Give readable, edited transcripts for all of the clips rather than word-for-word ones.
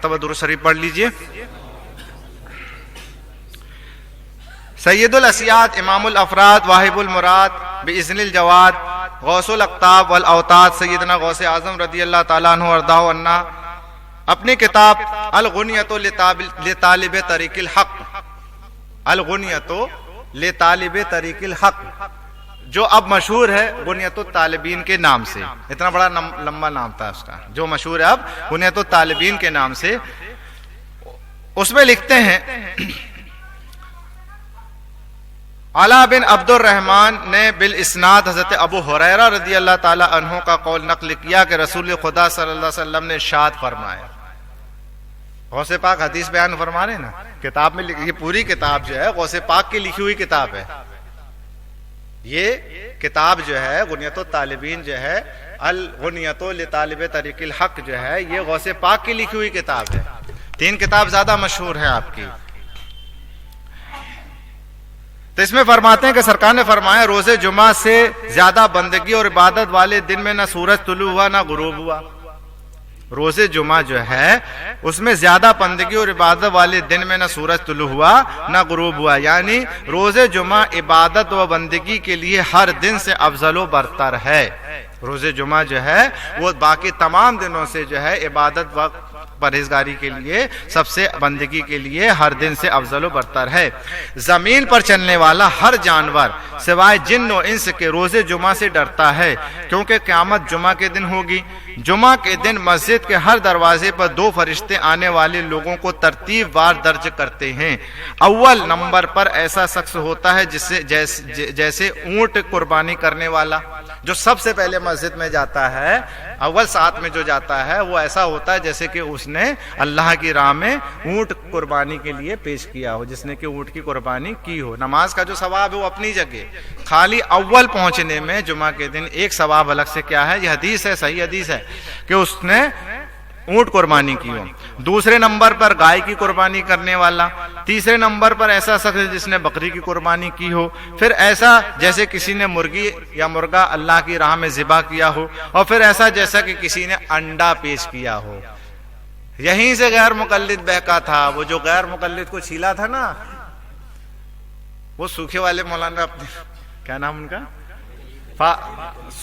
مرتبہ درود شریف پڑھ لیجئے. سید الاسیاد امام الافراد واہب المراد باذن الجواد غوث الاقطاب والاوتاد سیدنا غوث اعظم رضی اللہ تعالیٰ عنہ وارضاہ عنا اپنی کتاب الغنیۃ لطالب طریق الحق، الغنیۃ لطالب طریق الحق، جو اب مشہور ہے غنیۃ الطالبین کے نام سے، اتنا بڑا لمبا نام تھا اس کا، جو مشہور ہے اب غنیۃ الطالبین کے نام سے. اس میں لکھتے ہیں علا بن عبد الرحمن نے بالاسناد حضرت ابو ہریرہ رضی اللہ تعالی عنہ کا قول نقل کیا کہ رسول خدا صلی اللہ علیہ وسلم نے ارشاد فرمایا. غوث پاک حدیث بیان فرما رہے ہیں نا، کتاب میں یہ پوری کتاب جو ہے غوث پاک کی لکھی ہوئی کتاب ہے. یہ کتاب جو ہے غنیۃ الطالبین جو ہے، الغنیۃ لطالب طریق الحق جو ہے، یہ غوث پاک کی لکھی ہوئی کتاب ہے. 3 کتاب زیادہ مشہور ہیں آپ کی. تو اس میں فرماتے ہیں کہ سرکار نے فرمایا روز جمعہ سے زیادہ بندگی اور عبادت والے دن میں نہ سورج طلوع ہوا نہ غروب ہوا. روز جمعہ جو ہے اس میں زیادہ بندگی اور عبادت والے دن میں نہ سورج طلوع ہوا نہ غروب ہوا، یعنی روز جمعہ عبادت و بندگی کے لیے ہر دن سے افضل و برتر ہے. روز جمعہ جو ہے وہ باقی تمام دنوں سے جو ہے عبادت و پرہیزگاری کے لیے، سب سے بندگی کے لیے ہر دن سے افضل و برتر ہے. زمین پر چلنے والا ہر جانور سوائے جن و انس کے روز جمعہ سے ڈرتا ہے، کیونکہ قیامت جمعہ کے دن ہوگی. جمعہ کے دن مسجد کے ہر دروازے پر 2 فرشتے آنے والے لوگوں کو ترتیب وار درج کرتے ہیں. اول نمبر پر ایسا شخص ہوتا ہے جیسے اونٹ قربانی کرنے والا، جو سب سے پہلے مسجد میں جاتا ہے، اول ساتھ میں جو جاتا ہے وہ ایسا ہوتا ہے جیسے کہ اس نے اللہ کی راہ میں اونٹ قربانی کے لیے پیش کیا ہو، جس نے کہ اونٹ کی قربانی کی ہو. نماز کا جو ثواب ہے وہ اپنی جگہ، خالی اول پہنچنے میں جمعہ کے دن ایک ثواب الگ سے کیا ہے، یہ حدیث ہے، صحیح حدیث ہے کہ اس نے اونٹ قربانی کی ہو. دوسرے نمبر پر گائے کی قربانی کرنے والا. تیسرے نمبر پر ایسا شخص جس نے بکری کی قربانی کی ہو. پھر ایسا جیسے کسی نے مرغی یا مرغا اللہ کی راہ میں ذبح کیا ہو. اور پھر ایسا جیسا کہ کسی نے انڈا پیش کیا ہو. یہیں سے غیر مقلد بہکا تھا. وہ جو غیر مقلد کو چھیلا تھا نا، وہ سوکھے والے مولانا اپنے کیا نام ان کا،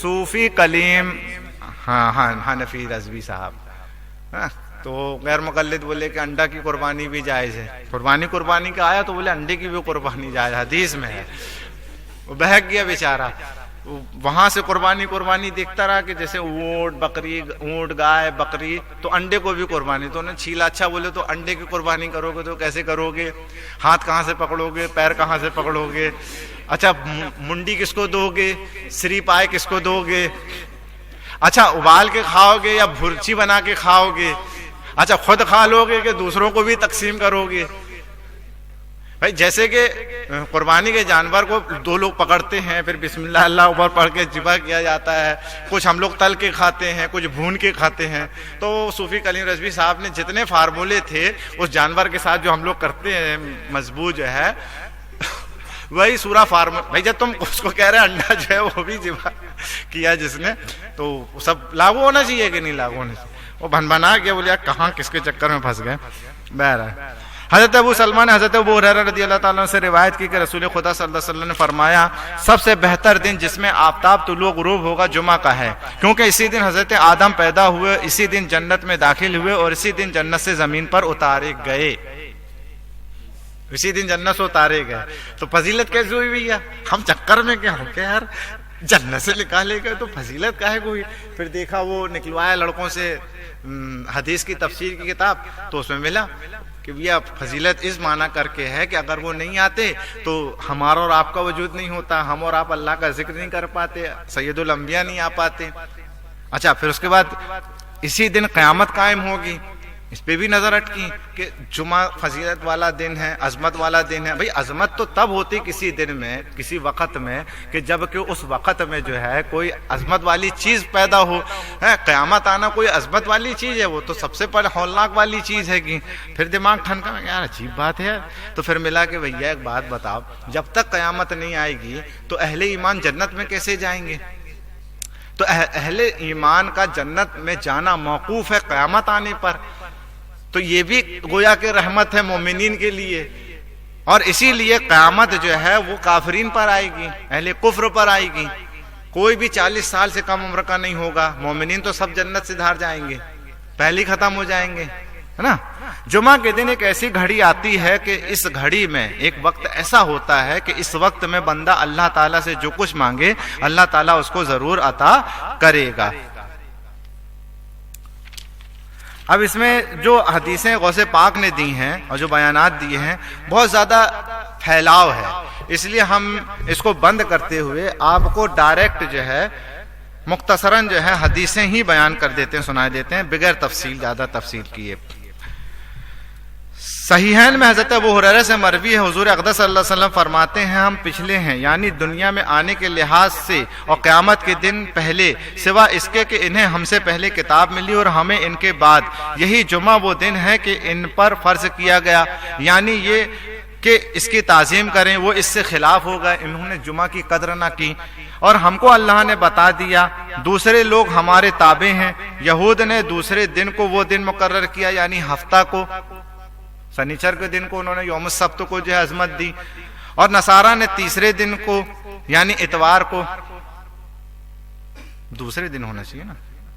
صوفی کلیم حنفی رضوی صاحب، تو غیر مقلد بولے کہ انڈا کی قربانی بھی جائز ہے. قربانی کا آیا تو بولے انڈے کی بھی قربانی جائز، حدیث میں ہے. وہ بہک گیا بیچارہ، وہاں سے قربانی دیکھتا رہا کہ جیسے اونٹ گائے بکری، تو انڈے کو بھی قربانی. تو انہیں چھیلا. اچھا بولے تو انڈے کی قربانی کرو گے تو کیسے کرو گے، ہاتھ کہاں سے پکڑو گے، پیر کہاں سے پکڑو گے، اچھا منڈی کس کو دو گے، سری پائے کس کو دو گے، اچھا ابال کے کھاؤ گے یا بھرچی بنا کے کھاؤ گے، اچھا خود کھا لو گے کہ دوسروں کو بھی تقسیم کرو گے. بھائی جیسے کہ قربانی کے جانور کو 2 لوگ پکڑتے ہیں، پھر بسم اللہ اللہ اکبر پڑھ کے ذبح کیا جاتا ہے. کچھ ہم لوگ تل کے کھاتے ہیں، کچھ بھون کے کھاتے ہیں. تو صوفی کلیم رضوی صاحب نے جتنے فارمولے تھے اس جانور کے ساتھ جو ہم لوگ کرتے ہیں مذبوح جو ہے، وہی سورہ فارمولہ. بھائی جب تم اس کو کہہ رہے انڈا جو ہے وہ بھی ذبح کیا جس نے، تو سب لاگو ہونا چاہیے کہ نہیں لاگو ہونا چاہیے. وہ بنا گیا، بولے کہاں کس کے چکر میں پھنس گئے. بہرحال حضرت ابو سلمان نے حضرت ابو ہریرہ رضی اللہ تعالیٰ عنہ سے روایت کی کہ رسول خدا صلی اللہ علیہ وسلم نے فرمایا سب سے بہتر دن جس میں آفتاب طلوع غروب ہوگا جمعہ کا ہے، کیونکہ اسی دن حضرت آدم پیدا ہوئے، اسی دن جنت میں داخل ہوئے اور اسی دن جنت سے زمین پر اتارے گئے. اسی دن جنت سے اتارے گئے. تو فضیلت کیسے ہوئی بھیا؟ ہم چکر میں کیا ہو کہ یار جنت سے نکالے گئے تو فضیلت کاہے کو ہوئی. پھر دیکھا وہ نکلوایا لڑکوں سے حدیث کی تفسیر کی کتاب، تو اس میں ملا کہ بھیا فضیلت اس معنی کر کے ہے کہ اگر وہ نہیں آتے تو ہمارا اور آپ کا وجود نہیں ہوتا، ہم اور آپ اللہ کا ذکر نہیں کر پاتے، سید الانبیاء نہیں آ پاتے. اچھا پھر اس کے بعد اسی دن قیامت قائم ہوگی. اس پہ بھی نظر اٹکی کہ جمعہ فضیلت والا دن ہے، عظمت والا دن ہے. بھئی عظمت تو تب ہوتی کسی دن میں، کسی وقت میں، کہ جب کہ اس وقت میں جو ہے کوئی عظمت والی چیز پیدا ہو. قیامت آنا کوئی عظمت والی چیز ہے، وہ تو سب سے پہلے ہولناک والی چیز ہے. کہ پھر دماغ ٹھنکا میں یار عجیب بات ہے. تو پھر ملا کہ بھیا ایک بات بتاؤ، جب تک قیامت نہیں آئے گی تو اہل ایمان جنت میں کیسے جائیں گے؟ تو اہل ایمان کا جنت میں جانا موقوف ہے قیامت آنے پر. تو یہ بھی گویا کہ رحمت ہے مومنین کے لیے. اور اسی لیے قیامت جو ہے وہ کافرین پر آئے گی, اہل کفر پر آئے گی. کوئی بھی 40 سال سے کم عمر کا نہیں ہوگا. مومنین تو سب جنت سے دھار جائیں گے, پہلے ختم ہو جائیں گے, ہے نا. جمعہ کے دن ایک ایسی گھڑی آتی ہے کہ اس گھڑی میں ایک وقت ایسا ہوتا ہے کہ اس وقت میں بندہ اللہ تعالیٰ سے جو کچھ مانگے اللہ تعالیٰ اس کو ضرور عطا کرے گا. اب اس میں جو حدیثیں غوث پاک نے دی ہیں اور جو بیانات دیے ہیں بہت زیادہ پھیلاؤ ہے, اس لیے ہم اس کو بند کرتے ہوئے آپ کو ڈائریکٹ جو ہے مختصراً جو ہے حدیثیں ہی بیان کر دیتے ہیں, سنائے دیتے ہیں بغیر تفصیل, زیادہ تفصیل کیے. صحیحین میں حضرت ابو ہریرہ سے مروی ہے, حضور اقدس صلی اللہ علیہ وسلم فرماتے ہیں ہم پچھلے ہیں, یعنی دنیا میں آنے کے لحاظ سے اور قیامت کے دن پہلے, سوا اس کے کہ انہیں ہم سے پہلے کتاب ملی اور ہمیں ان کے بعد. یہی جمعہ وہ دن ہے کہ ان پر فرض کیا گیا, یعنی یہ کہ اس کی تعظیم کریں. وہ اس سے خلاف ہو گئے, انہوں نے جمعہ کی قدر نہ کی اور ہم کو اللہ نے بتا دیا. دوسرے لوگ ہمارے تابع ہیں. یہود نے دوسرے دن کو وہ دن مقرر کیا, یعنی ہفتہ کو, سنیچر کے دن کو انہوں نے یوم السبت کو جو ہے عظمت دی, اور نصارہ نے تیسرے دن کو یعنی اتوار کو, دوسرے دن ہونا چاہیے نا,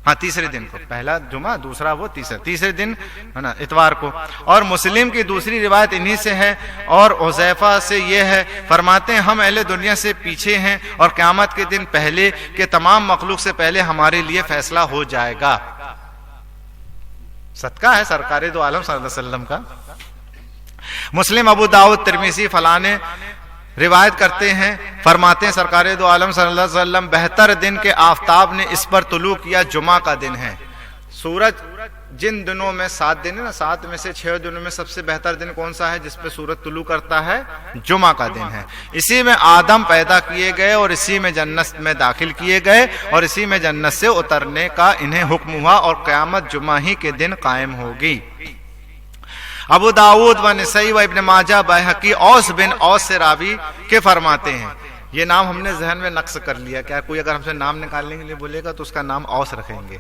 ہاں تیسرے دن کو, پہلا جمعہ دوسرا وہ تیسرے دن ہے نا اتوار کو. اور مسلم کی دوسری روایت انہی سے ہے اور حذیفہ سے یہ ہے, فرماتے ہیں ہم اہل دنیا سے پیچھے ہیں اور قیامت کے دن پہلے کہ تمام مخلوق سے پہلے ہمارے لیے فیصلہ ہو جائے گا. صدقہ ہے سرکار دو عالم صلی اللہ علیہ وسلم کا. مسلم, ابو داؤد, ترمذی فلاں روایت کرتے ہیں, فرماتے ہیں سرکار دو عالم صلی اللہ علیہ وسلم بہتر دن کے آفتاب نے اس پر طلوع کیا جمعہ کا دن ہے. سورج جن دنوں میں 7 دن ہے نا, 7 میں سے 6 دنوں میں سب سے بہتر دن کون سا ہے جس پہ سورج طلوع کرتا ہے؟ جمعہ کا دن ہے. اسی میں آدم پیدا کیے گئے اور اسی میں جنت میں داخل کیے گئے اور اسی میں جنت سے اترنے کا انہیں حکم ہوا اور قیامت جمعہ ہی کے دن قائم ہوگی. ابو داؤد و نسائی و ابن ماجہ, بیہقی, اوس بن اوس سے راوی کے فرماتے ہیں. یہ نام ہم نے ذہن میں نقص کر لیا, کیا کوئی اگر ہم سے نام نکالنے کے لیے بولے گا تو اس کا نام اوس رکھیں گے,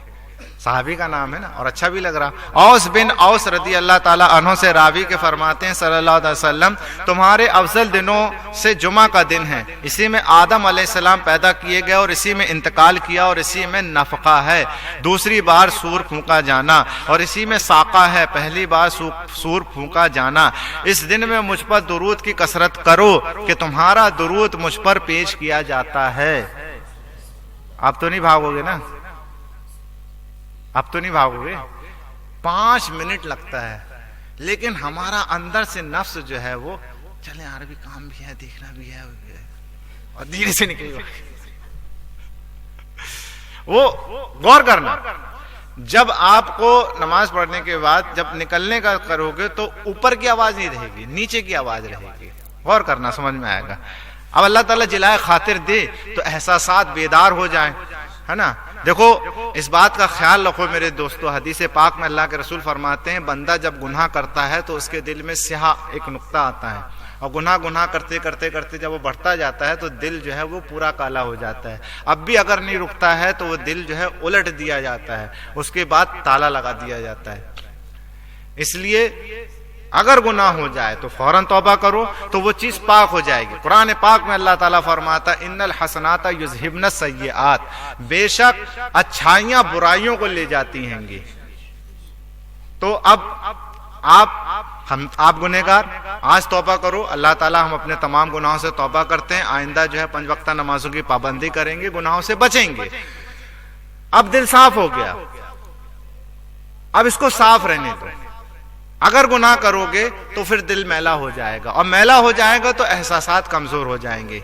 صحابی کا نام ہے نا اور اچھا بھی لگ رہا. اوس بن اوس رضی اللہ تعالیٰ عنہ سے راوی کے فرماتے ہیں صلی اللہ علیہ وسلم تمہارے افضل دنوں سے جمعہ کا دن ہے. اسی میں آدم علیہ السلام پیدا کیے گئے اور اسی میں انتقال کیا اور اسی میں نفخہ ہے, دوسری بار سور پھونکا جانا, اور اسی میں ساقہ ہے, پہلی بار سور پھونکا جانا. اس دن میں مجھ پر درود کی کثرت کرو کہ تمہارا درود مجھ پر پیش کیا جاتا ہے. آپ تو نہیں بھاگو گے نا, اب تو نہیں بھاگو گے, 5 منٹ لگتا ہے, لیکن ہمارا اندر سے نفس جو ہے وہ چلے یار بھی کام بھی ہے, دیکھنا بھی ہے, اور دھیرے سے نکلے گا. وہ غور کرنا, جب آپ کو نماز پڑھنے کے بعد جب نکلنے کا کرو گے تو اوپر کی آواز نہیں رہے گی, نیچے کی آواز رہے گی. غور کرنا, سمجھ میں آئے گا. اب اللہ تعالیٰ جلائے خاطر دے تو احساسات بیدار ہو جائیں, ہے نا. دیکھو اس بات کا خیال رکھو میرے دوستو, حدیث پاک میں اللہ کے رسول فرماتے ہیں بندہ جب گناہ کرتا ہے تو اس کے دل میں سیاہ ایک نقطہ آتا ہے, اور گناہ کرتے کرتے کرتے جب وہ بڑھتا جاتا ہے تو دل جو ہے وہ پورا کالا ہو جاتا ہے. اب بھی اگر نہیں رکتا ہے تو وہ دل جو ہے الٹ دیا جاتا ہے, اس کے بعد تالا لگا دیا جاتا ہے. اس لیے اگر گناہ ہو جائے تو فوراً توبہ کرو تو وہ چیز پاک ہو جائے گی. قرآن پاک میں اللہ تعالیٰ فرماتا ان الحسنات یذہبن السیئات, بے شک اچھائیاں برائیوں کو لے جاتی ہیں گی. تو اب آپ گنہگار آج توبہ کرو, اللہ تعالیٰ ہم اپنے تمام گناہوں سے توبہ کرتے ہیں, آئندہ جو ہے 5 وقتہ نمازوں کی پابندی کریں گے, گناہوں سے بچیں گے. اب دل صاف ہو گیا, اب اس کو صاف رہنے دو. اگر گناہ کرو گے تو پھر دل میلا ہو جائے گا, اور میلا ہو جائے گا تو احساسات کمزور ہو جائیں گے,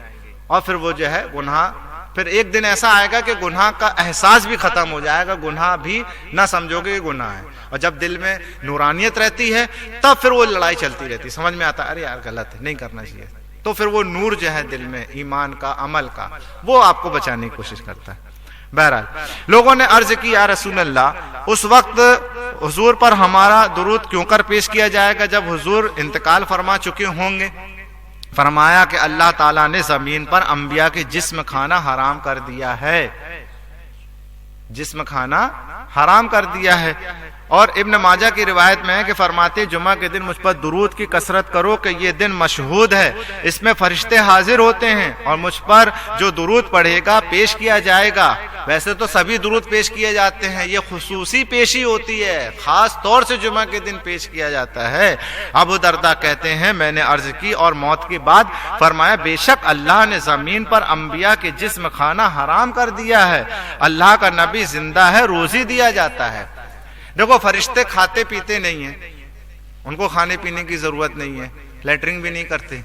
اور پھر وہ جو ہے گناہ, پھر ایک دن ایسا آئے گا کہ گناہ کا احساس بھی ختم ہو جائے گا, گناہ بھی نہ سمجھو گے کہ گناہ ہے. اور جب دل میں نورانیت رہتی ہے تب پھر وہ لڑائی چلتی رہتی, سمجھ میں آتا ارے یار غلط ہے, نہیں کرنا چاہیے. تو پھر وہ نور جو ہے دل میں ایمان کا, عمل کا, وہ آپ کو بچانے کی کوشش کرتا ہے. بہرحال لوگوں نے عرض کی یا رسول اللہ اس وقت حضور پر ہمارا درود کیوں کر پیش کیا جائے گا جب حضور انتقال فرما چکے ہوں گے؟ فرمایا کہ اللہ تعالیٰ نے زمین پر انبیاء کے جسم کھانا حرام کر دیا ہے, جسم کھانا حرام کر دیا ہے. اور ابن ماجہ کی روایت میں ہے کہ فرماتے جمعہ کے دن مجھ پر درود کی کثرت کرو کہ یہ دن مشہود ہے، اس میں فرشتے حاضر ہوتے ہیں اور مجھ پر جو درود پڑھے گا پیش کیا جائے گا۔ ویسے تو سبھی درود پیش کیے جاتے ہیں، یہ خصوصی پیشی ہوتی ہے، خاص طور سے جمعہ کے دن پیش کیا جاتا ہے۔ ابو درداء کہتے ہیں میں نے عرض کی اور موت کے بعد فرمایا بے شک اللہ نے زمین پر انبیاء کے جسم کھانا حرام کر دیا ہے، اللہ کا نبی زندہ ہے، روزی دیا جاتا ہے۔ دیکھو فرشتے کھاتے پیتے نہیں ہیں، ان کو کھانے پینے کی ضرورت نہیں ہے، لیٹرنگ بھی نہیں کرتے۔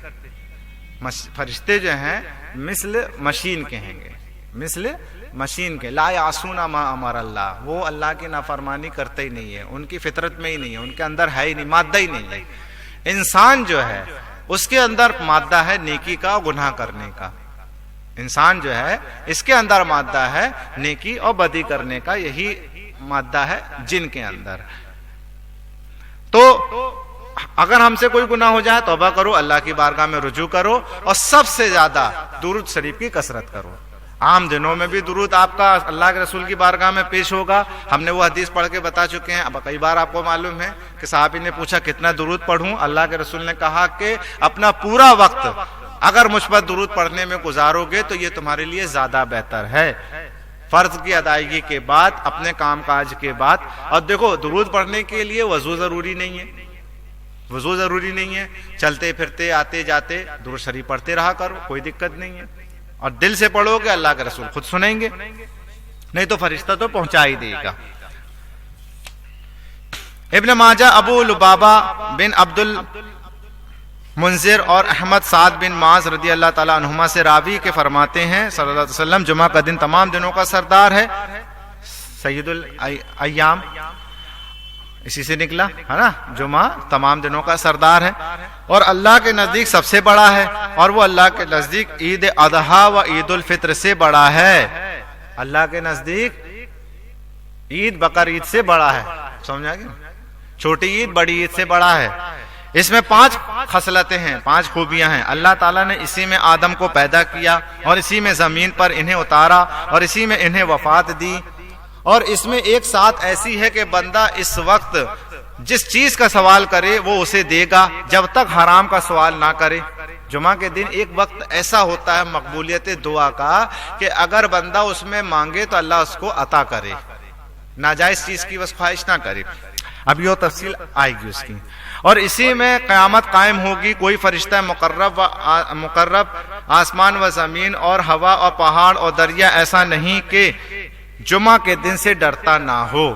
فرشتے جو ہیں مثل مشین کے ہیں گے، مثل مشین کے، لا یعصون ما امر اللہ، وہ اللہ کی نافرمانی کرتے ہی نہیں ہے، ان کی فطرت میں ہی نہیں ہے، ان کے اندر ہے ہی نہیں، مادہ ہی نہیں ہے۔ انسان جو ہے اس کے اندر مادہ ہے نیکی کا اور گناہ کرنے کا، انسان جو ہے اس کے اندر مادہ ہے نیکی اور بدی کرنے کا، یہی مادہ ہے جن کے اندر۔ تو اگر ہم سے کوئی گناہ ہو جائے توبہ کرو، اللہ کی بارگاہ میں رجوع کرو اور سب سے زیادہ درود شریف کی کثرت کرو۔ عام دنوں میں بھی درود آپ کا اللہ کے رسول کی بارگاہ میں پیش ہوگا، ہم نے وہ حدیث پڑھ کے بتا چکے ہیں۔ اب کئی بار آپ کو معلوم ہے کہ صحابی نے پوچھا کتنا درود پڑھوں، اللہ کے رسول نے کہا کہ اپنا پورا وقت اگر مجھ پر درود پڑھنے میں گزارو گے تو یہ تمہارے لیے زیادہ بہتر ہے، فرض کی ادائیگی کے بعد، اپنے کام کاج کے بعد۔ اور دیکھو درود پڑھنے کے لیے وضو ضروری نہیں ہے، وضو ضروری نہیں ہے، چلتے پھرتے آتے جاتے درود شریف پڑھتے رہا کرو، کوئی دقت نہیں ہے، اور دل سے پڑھو گے اللہ کے رسول خود سنیں گے، نہیں تو فرشتہ تو پہنچا ہی دے گا۔ ابن ماجہ ابو لبابہ بن عبد المنذر اور احمد سعد بن معاذ رضی اللہ تعالیٰ عنہما سے راوی کے فرماتے ہیں صلی اللہ علیہ وسلم جمعہ کا دن تمام دنوں کا سردار ہے، سید الایام اسی سے نکلا ہے نا، جمعہ تمام دنوں کا سردار ہے اور اللہ کے نزدیک سب سے بڑا ہے، اور وہ اللہ کے نزدیک عید اضحیٰ و عید الفطر سے بڑا ہے۔ اللہ کے نزدیک عید بقر عید سے بڑا ہے، سمجھا گیا؟ چھوٹی عید بڑی عید سے بڑا ہے۔ اس میں 5 خصلتیں ہیں، 5 خوبیاں ہیں۔ اللہ تعالیٰ نے اسی میں آدم کو پیدا کیا اور اسی میں زمین پر انہیں اتارا اور اسی میں انہیں وفات دی، اور اس میں ایک ساتھ ایسی ہے کہ بندہ اس وقت جس چیز کا سوال کرے وہ اسے دے گا جب تک حرام کا سوال نہ کرے۔ جمعہ کے دن ایک وقت ایسا ہوتا ہے مقبولیت دعا کا کہ اگر بندہ اس میں مانگے تو اللہ اس کو عطا کرے، ناجائز چیز کی بس خواہش نہ کرے۔ اب یہ تفصیل آئے گی اس کی۔ اور اسی میں قیامت قائم ہوگی، کوئی فرشتہ مقرب آسمان و زمین اور ہوا اور پہاڑ اور دریا ایسا نہیں کہ جمعہ کے دن سے ڈرتا نہ ہو۔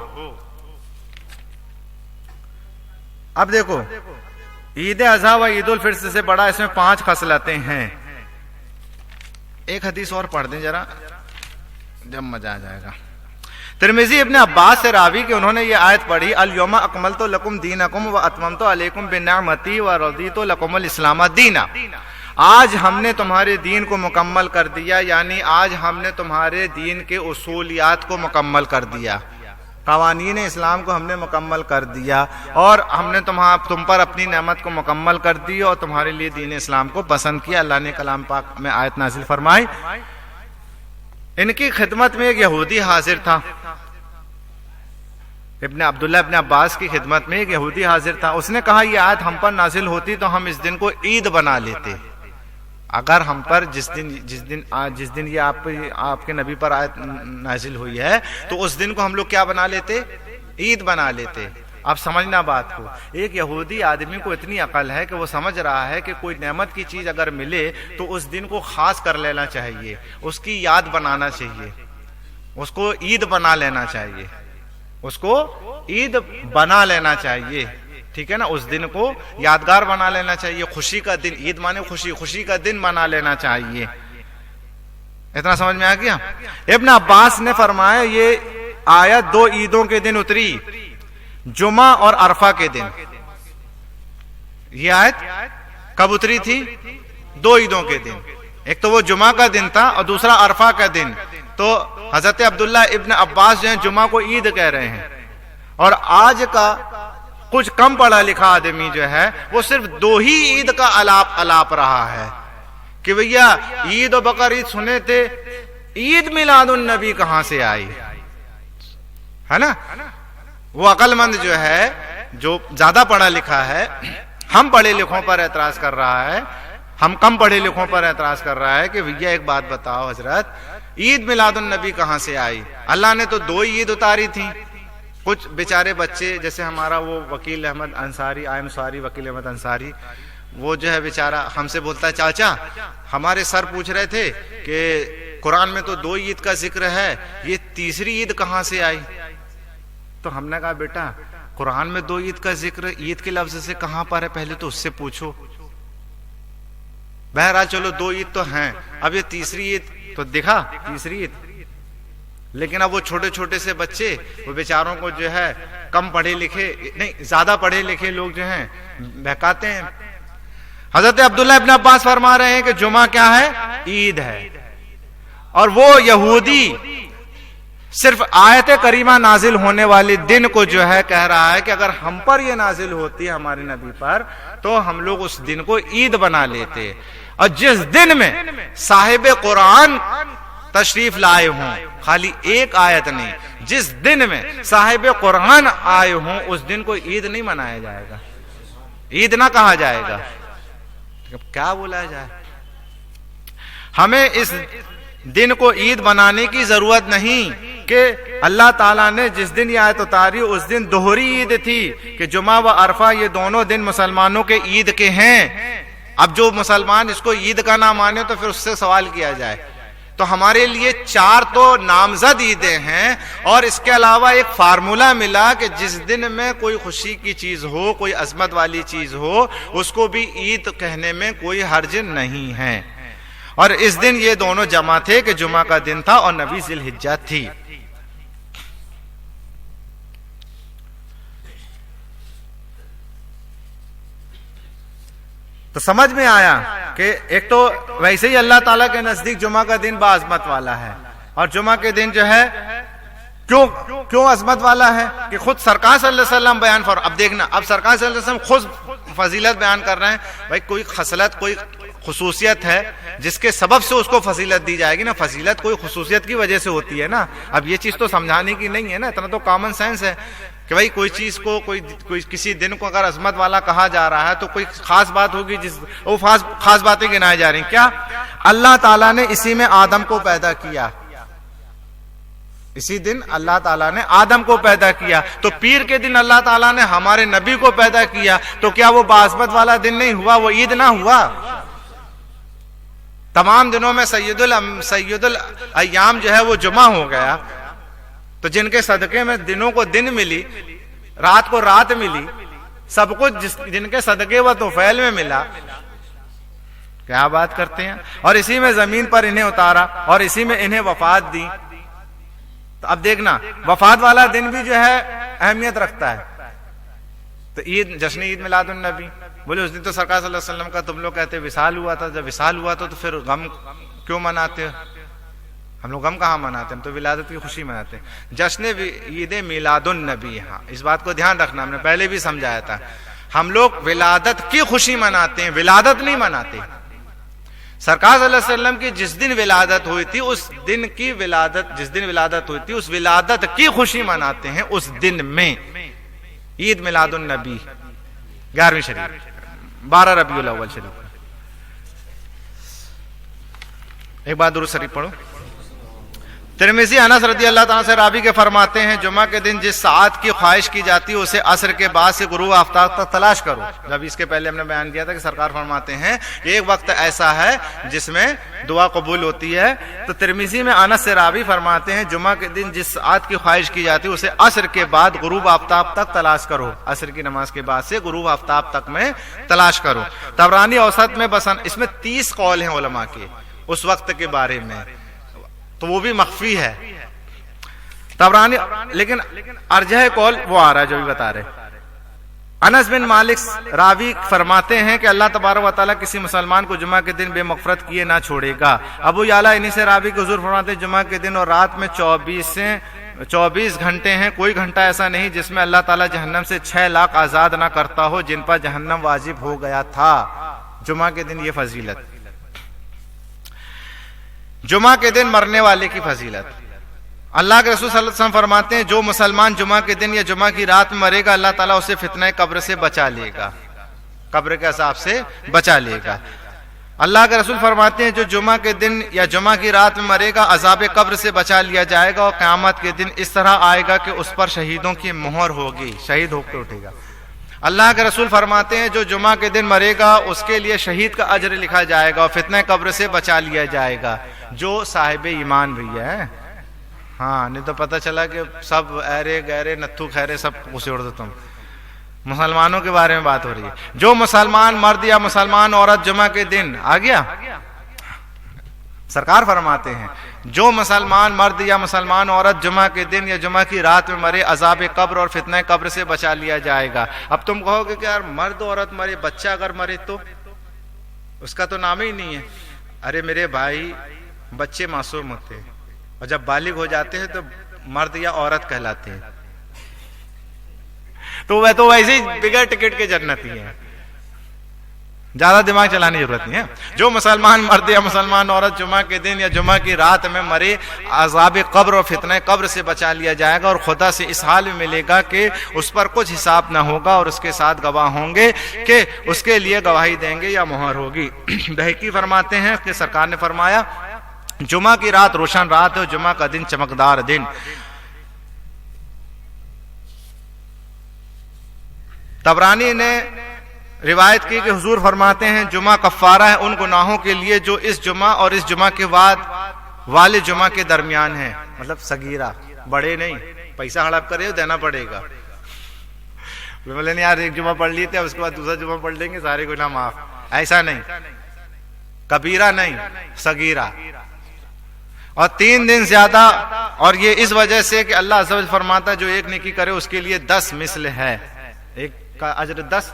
اب دیکھو عید اضحیٰ و عید الفطر سے بڑا، اس میں 5 خصلتیں ہیں۔ ایک حدیث اور پڑھ دیں ذرا جب مزہ آ جائے گا۔ ترمذی ابن عباس سے راوی کہ انہوں نے یہ آیت پڑھی الیوم اکملت لکم دینکم و اتممت علیکم بنعمتی و رضیت لکم الاسلام دینا، آج ہم نے تمہارے دین کو مکمل کر دیا، یعنی آج ہم نے تمہارے دین کے اصولیات کو مکمل کر دیا، قوانین اسلام کو ہم نے مکمل کر دیا، اور ہم نے تم پر اپنی نعمت کو مکمل کر دی اور تمہارے لیے دین اسلام کو پسند کیا۔ اللہ نے کلام پاک میں آیت نازل فرمائی۔ ان کی خدمت میں ایک یہودی حاضر تھا، عبداللہ ابن عباس کی خدمت میں ایک یہودی حاضر تھا۔ اس نے کہا یہ آیت ہم پر نازل ہوتی تو ہم اس دن کو عید بنا لیتے، اگر ہم پر جس دن یہ آپ کے نبی پر آیت نازل ہوئی ہے تو اس دن کو ہم لوگ کیا بنا لیتے؟ عید بنا لیتے۔ اب سمجھنا بات کو، ایک یہودی آدمی کو اتنی عقل ہے کہ وہ سمجھ رہا ہے کہ کوئی نعمت کی چیز اگر ملے تو اس دن کو خاص کر لینا چاہیے، اس کی یاد بنانا چاہیے، اس کو عید بنا لینا چاہیے، اس کو عید بنا لینا چاہیے، ٹھیک ہے نا، اس دن کو یادگار بنا لینا چاہیے، خوشی کا دن، عید مانے خوشی، خوشی کا دن بنا لینا چاہیے۔ اتنا سمجھ میں آ گیا؟ ابن عباس نے فرمایا یہ آیت 2 عیدوں کے دن اتری، جمعہ اور عرفہ کے دن۔ یہ آیت کب اتری تھی؟ 2 عیدوں کے دن، ایک تو وہ جمعہ کا دن تھا اور دوسرا عرفہ کا دن۔ تو حضرت عبداللہ ابن عباس جو ہیں جمعہ کو عید کہہ رہے ہیں، اور آج کا کچھ کم پڑھا لکھا آدمی جو ہے وہ صرف 2 ہی عید کا الاپ رہا ہے کہ بھیا عید و بقر عید سنے تھے، عید میلاد النبی کہاں سے آئی، ہے نا؟ وہ عقل مند جو ہے، جو زیادہ پڑھا لکھا ہے، ہم پڑھے لکھوں پر اعتراض کر رہا ہے، ہم کم پڑھے لکھوں پر اعتراض کر رہا ہے کہ بھیا ایک بات بتاؤ حضرت، عید میلاد النبی کہاں سے آئی؟ اللہ نے تو 2 عید اتاری تھی. کچھ بیچارے بچے جیسے ہمارا وہ وکیل احمد انصاری، وکیل احمد انصاری، وہ جو ہے بیچارہ ہم سے بولتا ہے چاچا ہمارے سر پوچھ رہے تھے کہ قرآن میں تو 2 عید کا ذکر ہے، یہ تیسری عید کہاں سے آئی؟ تو ہم نے کہا بیٹا قرآن میں 2 عید کا ذکر عید کے لفظ سے کہاں پر ہے، پہلے تو اس سے پوچھو. بہرحال چلو 2 عید تو ہیں، اب یہ تیسری عید تو دکھا، تیسری عید. لیکن اب وہ چھوٹے چھوٹے سے بچے، وہ بیچاروں کو جو ہے کم پڑھے لکھے نہیں زیادہ پڑھے لکھے لوگ جو ہیں بہکاتے ہیں. حضرت عبداللہ ابن عباس فرما رہے ہیں کہ جمعہ کیا ہے؟ عید ہے. اور وہ یہودی صرف آیت کریمہ نازل ہونے والے دن کو جو ہے کہہ رہا ہے کہ اگر ہم پر یہ نازل ہوتی ہے ہمارے نبی پر تو ہم لوگ اس دن کو عید بنا لیتے. اور جس دن میں صاحب قرآن تشریف لائے ہوں، خالی ایک آیت نہیں، جس دن میں صاحب قرآن آئے ہوں اس دن کو عید نہیں منایا جائے گا، عید نہ کہا جائے گا. کیا بولا جائے؟ ہمیں اس دن کو عید بنانے کی ضرورت نہیں کہ اللہ تعالیٰ نے جس دن یہ آیت اتاری اس دن دوہری عید تھی کہ جمعہ و عرفہ یہ دونوں دن مسلمانوں کے عید کے ہیں. اب جو مسلمان اس کو عید کا نہ مانے تو پھر اس سے سوال کیا جائے. تو ہمارے لیے 4 تو نامزد عیدیں ہیں اور اس کے علاوہ ایک فارمولا ملا کہ جس دن میں کوئی خوشی کی چیز ہو، کوئی عظمت والی چیز ہو، اس کو بھی عید کہنے میں کوئی حرج نہیں ہے. اور اس دن یہ دونوں جمع تھے کہ جمعہ کا دن تھا اور 9 ذی الحجہ تھی. تو سمجھ میں آیا کہ ایک تو ویسے ہی اللہ تعالیٰ کے نزدیک جمعہ کا دن باعظمت والا ہے، اور جمعہ کے دن جو ہے کیوں عظمت والا ہے کہ خود سرکار صلی اللہ علیہ وسلم بیان فرما. اب دیکھنا، اب سرکار صلی اللہ علیہ وسلم خود فضیلت بیان کر رہے ہیں. بھائی کوئی خصلت، کوئی خصوصیت ہے جس کے سبب سے اس کو فضیلت دی جائے گی نا. فضیلت کوئی خصوصیت کی وجہ سے ہوتی ہے نا. اب یہ چیز تو سمجھانے کی نہیں ہے نا، اتنا تو کامن سینس ہے کہ بھائی کوئی چیز کو کوئی کسی دن کو اگر عظمت والا کہا جا رہا ہے تو کوئی خاص بات ہوگی، وہ خاص باتیں گنائی جا رہی ہیں. کیا اللہ تعالیٰ نے اسی میں آدم کو پیدا کیا، اسی دن اللہ تعالیٰ نے آدم کو پیدا کیا. تو پیر کے دن اللہ تعالیٰ نے ہمارے نبی کو پیدا کیا، تو کیا وہ باعظمت والا دن نہیں ہوا؟ وہ عید نہ ہوا؟ تمام دنوں میں سید الایام جو ہے وہ جمعہ ہو گیا. تو جن کے صدقے میں دنوں کو دن ملی، رات کو رات ملی، سب کچھ جن کے صدقے و طفیل میں ملا، کیا بات کرتے ہیں. اور اسی میں زمین پر انہیں اتارا اور اسی میں انہیں وفات دی. تو اب دیکھنا وفات والا دن بھی جو ہے اہمیت رکھتا ہے. تو جشن عید میلاد النبی، بولے اس دن تو سرکار صلی اللہ علیہ وسلم کا تم لوگ کہتے وصال ہوا تھا. جب وصال ہوا تو پھر غم کیوں مناتے ہو؟ ہم لوگ غم کہاں مناتے ہیں؟ ہم تو ولادت کی خوشی مناتے ہیں. جشن عید میلاد النبی، ہاں اس بات کو دھیان رکھنا، ہم نے پہلے بھی سمجھایا تھا. ہم لوگ ولادت کی خوشی مناتے ہیں، ولادت نہیں مناتے. سرکار صلی اللہ علیہ وسلم کی جس دن ولادت ہوئی تھی اس دن کی ولادت، جس دن ولادت ہوئی تھی اس ولادت کی خوشی مناتے ہیں اس دن میں. عید میلاد النبی 11ویں شریف 12 ربیع الاول شریف. ایک بار درود شریف پڑھو. ترمذی انس رضی اللہ تعالیٰ سے راوی کے فرماتے ہیں جمعہ کے دن جس ساعت کی خواہش کی جاتی ہے اسے عصر کے بعد سے غروب آفتاب تک تلاش کرو. جب اس کے پہلے ہم نے بیان کیا تھا کہ سرکار فرماتے ہیں کہ ایک وقت ایسا ہے جس میں دعا قبول ہوتی ہے. تو ترمذی میں انس سے راوی فرماتے ہیں جمعہ کے دن جس ساعت کی خواہش کی جاتی ہے اسے عصر کے بعد غروب آفتاب تک تلاش کرو. عصر کی نماز کے بعد سے غروب آفتاب تک میں تلاش کرو. طبرانی اوسط میں بس اس میں 30 قول ہیں علماء کے اس وقت کے بارے میں، تو وہ بھی مخفی ہے طبرانی، لیکن ارجح قول وہ آ رہا ہے جو بھی بتا رہے. انس بن مالک راوی فرماتے ہیں کہ اللہ تبارک و تعالیٰ کسی مسلمان کو جمعہ کے دن بے مغفرت کیے نہ چھوڑے گا. ابو یعلا انہی سے راوی کے حضور فرماتے ہیں جمعہ کے دن اور رات میں 24 گھنٹے ہیں، کوئی گھنٹہ ایسا نہیں جس میں اللہ تعالیٰ جہنم سے 6 لاکھ آزاد نہ کرتا ہو جن پر جہنم واجب ہو گیا تھا. جمعہ کے دن یہ فضیلت، جمعہ کے دن مرنے والے کی فضیلت. اللہ کے رسول صلی اللہ علیہ وسلم فرماتے ہیں جو مسلمان جمعہ کے دن یا جمعہ کی رات میں مرے گا اللہ تعالیٰ اسے فتنہ قبر سے بچا لے گا، قبر کے عذاب سے بچا لے گا۔ اللہ کے رسول فرماتے ہیں جو جمعہ کے دن یا جمعہ کی رات میں مرے گا عذاب قبر سے بچا لیا جائے گا، اور قیامت کے دن اس طرح آئے گا کہ اس پر شہیدوں کی مہر ہوگی، شہید ہو کے اٹھے گا۔ اللہ کے رسول فرماتے ہیں جو جمعہ کے دن مرے گا اس کے لیے شہید کا اجر لکھا جائے گا اور فتنہ قبر سے بچا لیا جائے گا، جو صاحب ایمان بھی ہے۔ ہاں، نہیں تو پتہ چلا کہ سب ایرے گہرے نتھو خیرے سب چھوڑ دو، تم مسلمانوں کے بارے میں بات ہو رہی ہے۔ جو مسلمان مرد یا مسلمان عورت جمعہ کے دن آ گیا، سرکار فرماتے ہیں جو مسلمان مرد یا مسلمان عورت جمعہ کے دن یا جمعہ کی رات میں مرے عذاب قبر اور فتنہ قبر سے بچا لیا جائے گا۔ اب تم کہو گے کہ یار مرد عورت مرے، بچہ اگر مرے تو اس کا تو نام ہی نہیں ہے۔ ارے میرے بھائی، بچے معصوم ہوتے ہیں اور جب بالغ ہو جاتے ہیں تو مرد یا عورت کہلاتے ہیں، تو وہ تو ویسے ہی بغیر ٹکٹ کے جنتی ہیں، زیادہ دماغ چلانے کی ضرورت نہیں ہے۔ جو مسلمان مرد یا مسلمان عورت جمعہ کے دن یا جمعہ کی رات میں مرے عذاب قبر اور فتنہ قبر سے بچا لیا جائے گا، اور خدا سے اس حال میں ملے گا کہ اس پر کچھ حساب نہ ہوگا، اور اس کے ساتھ گواہ ہوں گے کہ اس کے لیے گواہی دیں گے یا مہر ہوگی۔ بہقی فرماتے ہیں کہ سرکار نے فرمایا جمعہ کی رات روشن رات ہے اور جمعہ کا دن چمکدار دن۔ طبرانی نے روایت کی کہ حضور فرماتے ہیں جمعہ کفارہ ہے ان گناہوں کے لیے جو اس جمعہ اور اس جمعہ کے بعد والے جمعہ کے درمیان ہیں، مطلب صغیرہ، بڑے نہیں، پیسہ ہڑپ کرے دینا پڑے گا۔ بولے نہیں یار ایک جمعہ پڑھ لیتے اس کے بعد دوسرا جمعہ پڑھ لیں گے سارے گناہ معاف، ایسا نہیں، کبیرہ نہیں، صغیرہ۔ اور 3 دن زیادہ، اور یہ اس وجہ سے کہ اللہ عز و جل فرماتا ہے جو ایک نیکی کرے اس کے لیے 10 مثل ہے، ایک کا اجر 10۔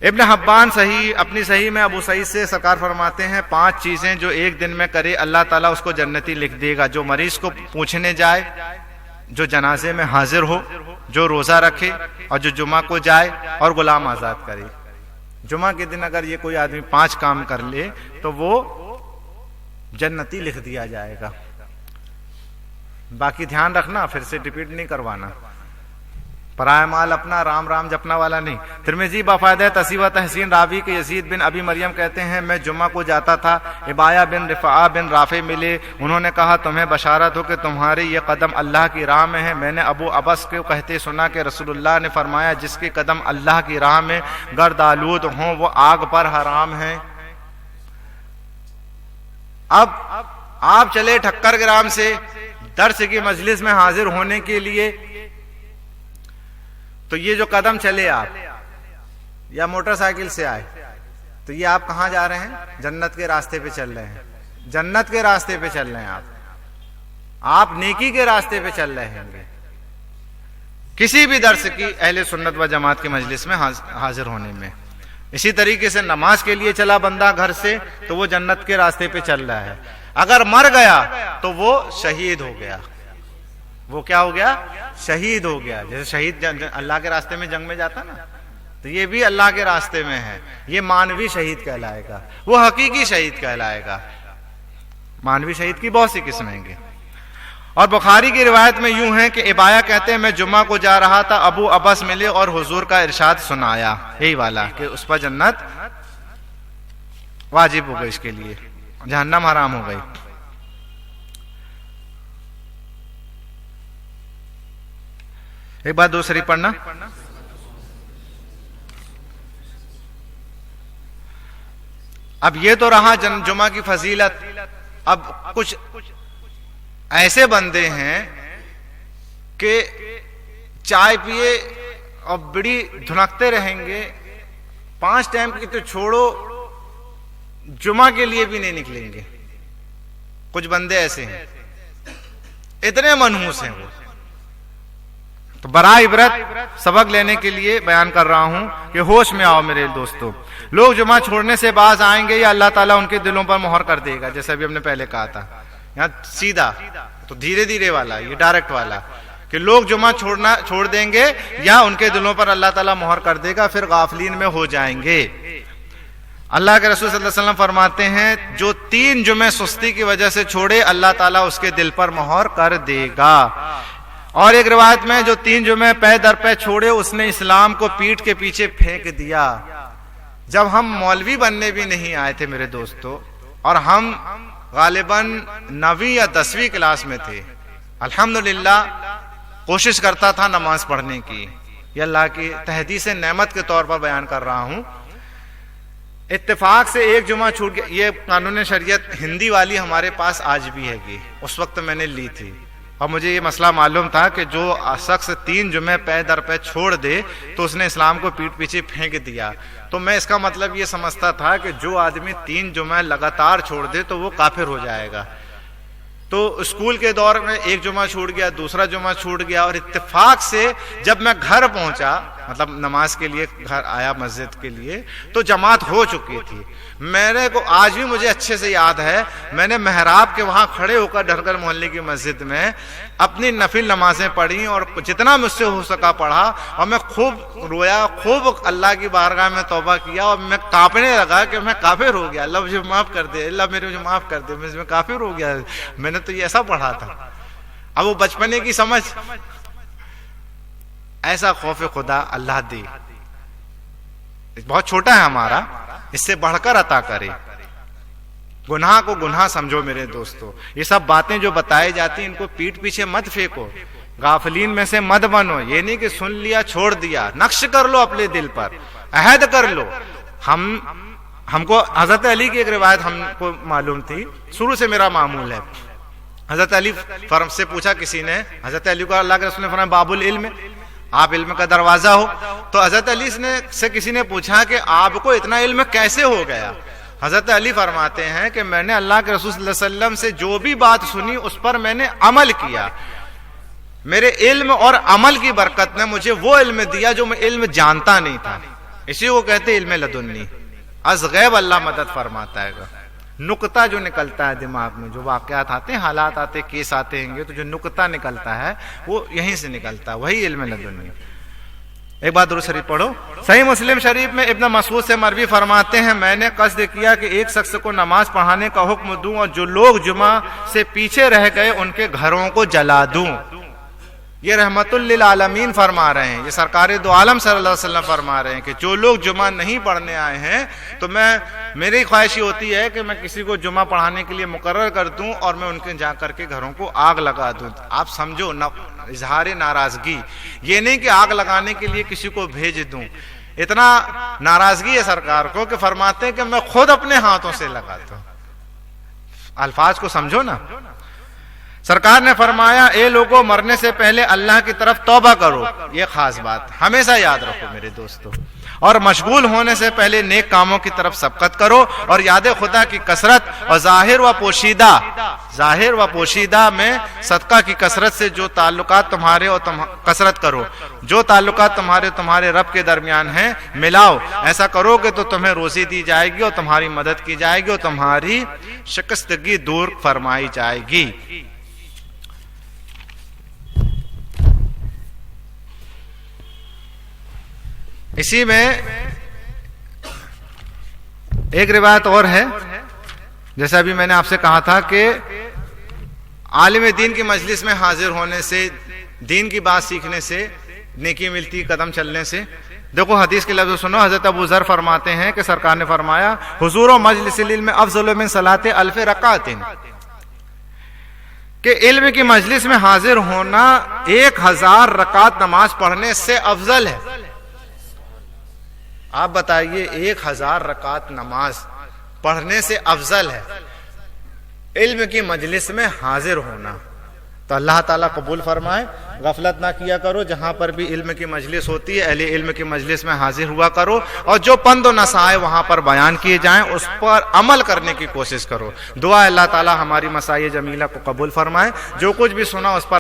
ابن حبان اپنی صحیح میں ابو سعید سے سرکار فرماتے ہیں 5 چیزیں جو ایک دن میں کرے اللہ تعالیٰ اس کو جنتی لکھ دے گا، جو مریض کو پوچھنے جائے، جو جنازے میں حاضر ہو، جو روزہ رکھے، اور جو جمعہ کو جائے اور غلام آزاد کرے۔ جمعہ کے دن اگر یہ کوئی آدمی 5 کام کر لے تو وہ جنتی لکھ دیا جائے گا۔ باقی دھیان رکھنا، پھر سے ریپیٹ نہیں کروانا، پرائے مال اپنا رام رام جپنا والا نہیں۔ ترمذی بافائدہ تصحیح و تحسین راوی کے یزید بن ابی مریم کہتے ہیں میں جمعہ کو جاتا تھا، ابایا بن رفاعہ بن رافع ملے، انہوں نے کہا تمہیں بشارت ہو کہ تمہارے یہ قدم اللہ کی راہ میں ہیں۔ میں نے ابو عبس کو کہتے سنا کہ رسول اللہ نے فرمایا جس کے قدم اللہ کی راہ میں گرد آلود ہوں وہ آگ پر حرام ہیں۔ اب آپ چلے ٹھکر گرام سے درس کی مجلس میں حاضر ہونے کے لیے، تو یہ جو قدم چلے آپ یا موٹر سائیکل سے آئے تو یہ آپ کہاں جا رہے ہیں؟ جنت کے راستے پہ چل رہے ہیں، جنت کے راستے پہ چل رہے ہیں، آپ نیکی کے راستے پہ چل رہے ہیں۔ کسی بھی درس کی اہل سنت و جماعت کی مجلس میں حاضر ہونے میں، اسی طریقے سے نماز کے لیے چلا بندہ گھر سے تو وہ جنت کے راستے پہ چل رہا ہے، اگر مر گیا تو وہ شہید ہو گیا۔ وہ کیا ہو گیا؟ شہید ہو گیا۔ جیسے شہید اللہ کے راستے میں جنگ میں جاتا نا، تو یہ بھی اللہ کے راستے میں ہے، یہ مانوی شہید کہلائے گا، وہ حقیقی شہید کہلائے گا۔ مانوی شہید کی بہت سی قسمیں ہیں۔ اور بخاری کی روایت میں یوں ہے کہ ابایا کہتے ہیں میں جمعہ کو جا رہا تھا، ابو عبس ملے اور حضور کا ارشاد سنایا، یہی والا کہ اس پر جنت واجب ہو گئی، اس کے لیے جہنم حرام ہو گئی۔ ایک بات دوسری پڑھنا، اب یہ تو رہا جمعہ کی فضیلت۔ اب کچھ ایسے بندے ہیں کہ چائے پیے اور بڑی دھنکتے رہیں گے، 5 ٹائم کی تو چھوڑو جمعہ کے لیے بھی نہیں نکلیں گے۔ کچھ بندے ایسے ہیں، اتنے منحوس ہیں وہ۔ تو برائے عبرت سبق لینے کے لیے بیان کر رہا ہوں کہ ہوش میں آؤ میرے دوستو۔ لوگ جمعہ چھوڑنے سے باز آئیں گے یا اللہ تعالیٰ ان کے دلوں پر مہر کر دے گا، جیسے ابھی ہم نے پہلے کہا تھا، یہاں سیدھا تو دھیرے دھیرے والا، یہ ڈائریکٹ والا کہ لوگ جمعہ چھوڑ دیں گے یا ان کے دلوں پر اللہ تعالیٰ مہر کر دے گا، پھر غافلین میں ہو جائیں گے۔ اللہ کے رسول صلی اللہ علیہ وسلم فرماتے ہیں جو 3 جمعے سستی کی وجہ سے چھوڑے اللہ تعالیٰ اس کے دل پر مہر کر دے گا. اور ایک روایت میں جو 3 جمعے پے در پے چھوڑے اس نے اسلام کو پیٹھ کے پیچھے پھینک دیا. جب ہم مولوی بننے بھی نہیں آئے تھے میرے دوستو، اور ہم غالباً 9ویں یا 10ویں کلاس میں تھے، الحمدللہ کوشش کرتا تھا نماز پڑھنے کی. یہ اللہ کی تحدیث نعمت کے طور پر بیان کر رہا ہوں. اتفاق سے ایک جمعہ چھوٹ گیا. یہ قانون شریعت ہندی والی ہمارے پاس آج بھی ہے گی، اس وقت میں نے لی تھی، اور مجھے یہ مسئلہ معلوم تھا کہ جو شخص 3 جمعے پے در پے چھوڑ دے تو اس نے اسلام کو پیٹھ پیچھے پھینک دیا. تو میں اس کا مطلب یہ سمجھتا تھا کہ جو آدمی 3 جمعے لگاتار چھوڑ دے تو وہ کافر ہو جائے گا. تو اسکول کے دور میں ایک جمعہ چھوٹ گیا، دوسرا جمعہ چھوٹ گیا، اور اتفاق سے جب میں گھر پہنچا، مطلب نماز کے لیے گھر آیا مسجد کے لیے، تو جماعت ہو چکی تھی. میرے کو آج بھی مجھے اچھے سے یاد ہے، میں نے محراب کے وہاں کھڑے ہو کر ڈھرگر محلے کی مسجد میں اپنی نفل نمازیں پڑھی، اور جتنا مجھ سے ہو سکا پڑھا، اور میں خوب رویا، خوب اللہ کی بارگاہ میں توبہ کیا، اور میں کانپنے لگا کہ میں کافر ہو گیا، اللہ مجھے معاف کر دے، اللہ مجھے معاف کر دے، میں کافر ہو گیا، میں نے تو یہ ایسا پڑھا تھا. اب وہ بچپنے کی سمجھ، ایسا خوف خدا اللہ دے، بہت چھوٹا ہے ہمارا، اس سے بڑھ کر عطا کرے. گناہ کو گناہ سمجھو میرے دوستو. یہ سب باتیں جو بتائی جاتی ہیں ان کو پیٹھ پیچھے مت پھینکو، غافلین میں سے مت بنو. یہ نہیں کہ سن لیا چھوڑ دیا، نقش کر لو اپنے دل پر، عہد کر لو. ہم کو حضرت علی کی ایک روایت ہم کو معلوم تھی، شروع سے میرا معمول ہے. حضرت علی فرم سے پوچھا کسی نے، حضرت علی کو اللہ کے رسول نے فرمایا باب العلم، آپ علم کا دروازہ ہو. تو حضرت علی سے کسی نے پوچھا کہ آپ کو اتنا علم کیسے ہو گیا؟ حضرت علی فرماتے ہیں کہ میں نے اللہ کے رسول صلی اللہ علیہ وسلم سے جو بھی بات سنی اس پر میں نے عمل کیا. میرے علم اور عمل کی برکت نے مجھے وہ علم دیا جو میں علم جانتا نہیں تھا. اسی کو کہتے علم لدنی، از غیب اللہ مدد فرماتا ہے. نقطہ جو نکلتا ہے دماغ میں، جو واقعات آتے ہیں، حالات آتے، کیس آتے ہیں، تو جو نقطہ نکلتا ہے وہ یہیں سے نکلتا ہے، وہی علم لدنی. ایک بات درود شریف پڑھو. صحیح مسلم شریف میں ابن مسعود سے مروی فرماتے ہیں میں نے قصد کیا کہ ایک شخص کو نماز پڑھانے کا حکم دوں اور جو لوگ جمعہ سے پیچھے رہ گئے ان کے گھروں کو جلا دوں. یہ رحمت للعالمین فرما رہے ہیں، یہ سرکار دو عالم صلی اللہ علیہ وسلم فرما رہے ہیں کہ جو لوگ جمعہ نہیں پڑھنے آئے ہیں تو میری خواہش ہوتی ہے کہ میں کسی کو جمعہ پڑھانے کے لیے مقرر کر دوں اور میں ان کے جا کر کے گھروں کو آگ لگا دوں. آپ سمجھو، اظہار ناراضگی، یہ نہیں کہ آگ لگانے کے لیے کسی کو بھیج دوں. اتنا ناراضگی ہے سرکار کو کہ فرماتے ہیں کہ میں خود اپنے ہاتھوں سے لگاتا ہوں. الفاظ کو سمجھو نا. سرکار نے فرمایا اے لوگوں، مرنے سے پہلے اللہ کی طرف توبہ کرو. یہ خاص بات ہمیشہ یاد رکھو میرے دوستو. اور مشغول ہونے سے پہلے نیک کاموں کی طرف سبقت کرو اور یاد خدا کی کثرت اور ظاہر و پوشیدہ میں صدقہ کی کثرت سے جو تعلقات تمہارے اور کثرت کرو. جو تعلقات تمہارے رب کے درمیان ہیں ملاؤ. ایسا کرو گے تو تمہیں روزی دی جائے گی اور تمہاری مدد کی جائے گی اور تمہاری شکستگی دور فرمائی جائے گی. اسی میں ایک روایت اور ہے، جیسا ابھی میں نے آپ سے کہا تھا کہ عالم دین کی مجلس میں حاضر ہونے سے، دین کی بات سیکھنے سے نیکی ملتی، قدم چلنے سے. دیکھو حدیث کے لفظ سنو. حضرت ابو ذر فرماتے ہیں کہ سرکار نے فرمایا حضور و مجلس العلم افضل من صلاۃ الف رکعت، کہ علم کی مجلس میں حاضر ہونا 1000 رکعت نماز پڑھنے سے افضل ہے. آپ بتائیے 1000 رکعت نماز پڑھنے سے افضل ہے علم کی مجلس میں حاضر ہونا. تو اللہ تعالیٰ قبول فرمائے. غفلت نہ کیا کرو، جہاں پر بھی علم کی مجلس ہوتی ہے اہل علم کی مجلس میں حاضر ہوا کرو اور جو پند و نصائح وہاں پر بیان کیے جائیں اس پر عمل کرنے کی کوشش کرو. دعا اللہ تعالیٰ ہماری مسائل جمیلہ کو قبول فرمائے. جو کچھ بھی سنا اس پر